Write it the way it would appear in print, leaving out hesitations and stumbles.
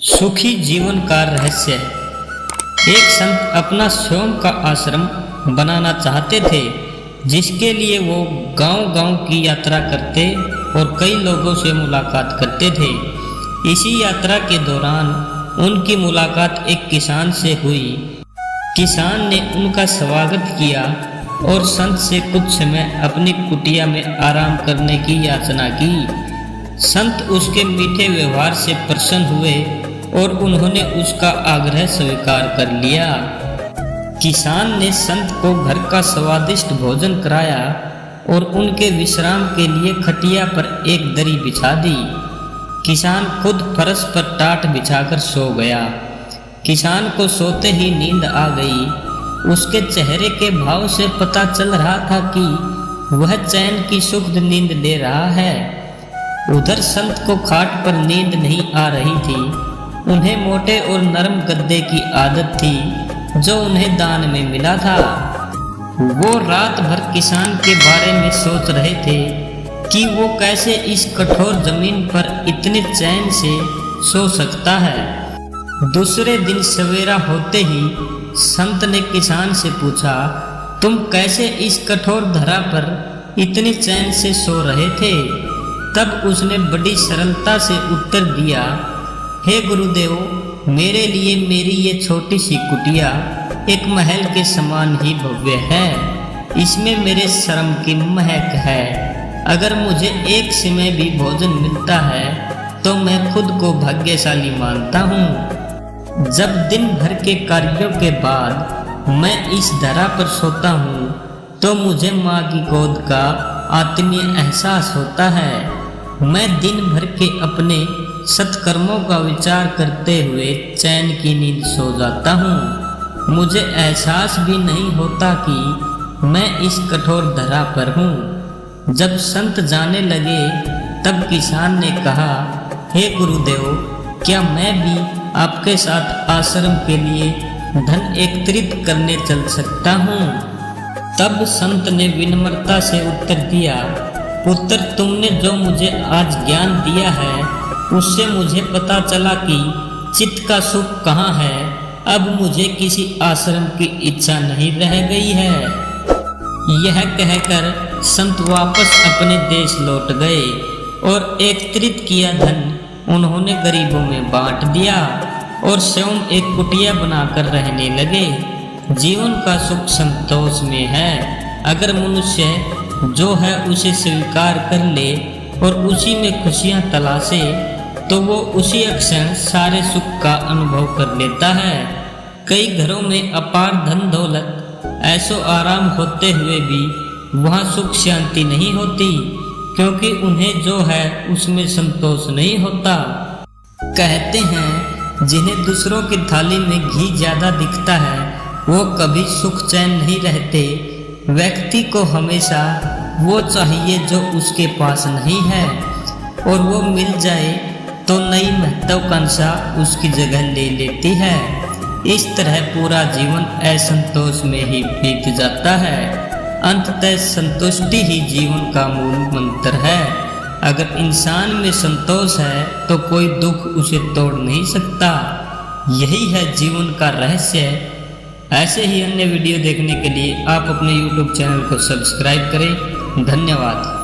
सुखी जीवन का रहस्य। एक संत अपना स्वयं का आश्रम बनाना चाहते थे, जिसके लिए वो गांव-गांव की यात्रा करते और कई लोगों से मुलाकात करते थे। इसी यात्रा के दौरान उनकी मुलाकात एक किसान से हुई। किसान ने उनका स्वागत किया और संत से कुछ समय अपनी कुटिया में आराम करने की याचना की। संत उसके मीठे व्यवहार से प्रसन्न हुए और उन्होंने उसका आग्रह स्वीकार कर लिया। किसान ने संत को घर का स्वादिष्ट भोजन कराया और उनके विश्राम के लिए खटिया पर एक दरी बिछा दी। किसान खुद फर्श पर टाट बिछाकर सो गया। किसान को सोते ही नींद आ गई। उसके चेहरे के भाव से पता चल रहा था कि वह चैन की सुखद नींद ले रहा है। उधर संत को खाट पर नींद नहीं आ रही थी। उन्हें मोटे और नरम गद्दे की आदत थी, जो उन्हें दान में मिला था। वो रात भर किसान के बारे में सोच रहे थे कि वो कैसे इस कठोर जमीन पर इतने चैन से सो सकता है। दूसरे दिन सवेरा होते ही संत ने किसान से पूछा, तुम कैसे इस कठोर धरा पर इतने चैन से सो रहे थे? तब उसने बड़ी सरलता से उत्तर दिया, हे गुरुदेव, मेरे लिए मेरी ये छोटी सी कुटिया एक महल के समान ही भव्य है। इसमें मेरे श्रम की महक है। अगर मुझे एक समय भी भोजन मिलता है तो मैं खुद को भाग्यशाली मानता हूँ। जब दिन भर के कार्यों के बाद मैं इस धरा पर सोता हूँ तो मुझे माँ की गोद का आत्मीय एहसास होता है। मैं दिन भर के अपने सत्कर्मों का विचार करते हुए चैन की नींद सो जाता हूँ। मुझे एहसास भी नहीं होता कि मैं इस कठोर धरा पर हूँ। जब संत जाने लगे तब किसान ने कहा, हे गुरुदेव, क्या मैं भी आपके साथ आश्रम के लिए धन एकत्रित करने चल सकता हूँ? तब संत ने विनम्रता से उत्तर दिया, पुत्र, तुमने जो मुझे आज ज्ञान दिया है उससे मुझे पता चला कि चित्त का सुख कहाँ है। अब मुझे किसी आश्रम की इच्छा नहीं रह गई है। यह कहकर संत वापस अपने देश लौट गए और एकत्रित किया धन उन्होंने गरीबों में बांट दिया और स्वयं एक कुटिया बनाकर रहने लगे। जीवन का सुख संतोष में है। अगर मनुष्य जो है उसे स्वीकार कर ले और उसी में खुशियां तलाशे तो वो उसी क्षण सारे सुख का अनुभव कर लेता है। कई घरों में अपार धन दौलत, ऐशो आराम होते हुए भी वहाँ सुख शांति नहीं होती, क्योंकि उन्हें जो है उसमें संतोष नहीं होता। कहते हैं जिन्हें दूसरों की थाली में घी ज्यादा दिखता है वो कभी सुख चैन नहीं रहते। व्यक्ति को हमेशा वो चाहिए जो उसके पास नहीं है, और वो मिल जाए तो नई महत्वाकांक्षा उसकी जगह ले लेती है। इस तरह पूरा जीवन असंतोष में ही बीत जाता है। अंततः संतुष्टि ही जीवन का मूल मंत्र है। अगर इंसान में संतोष है तो कोई दुख उसे तोड़ नहीं सकता। यही है जीवन का रहस्य। ऐसे ही अन्य वीडियो देखने के लिए आप अपने YouTube चैनल को सब्सक्राइब करें। धन्यवाद।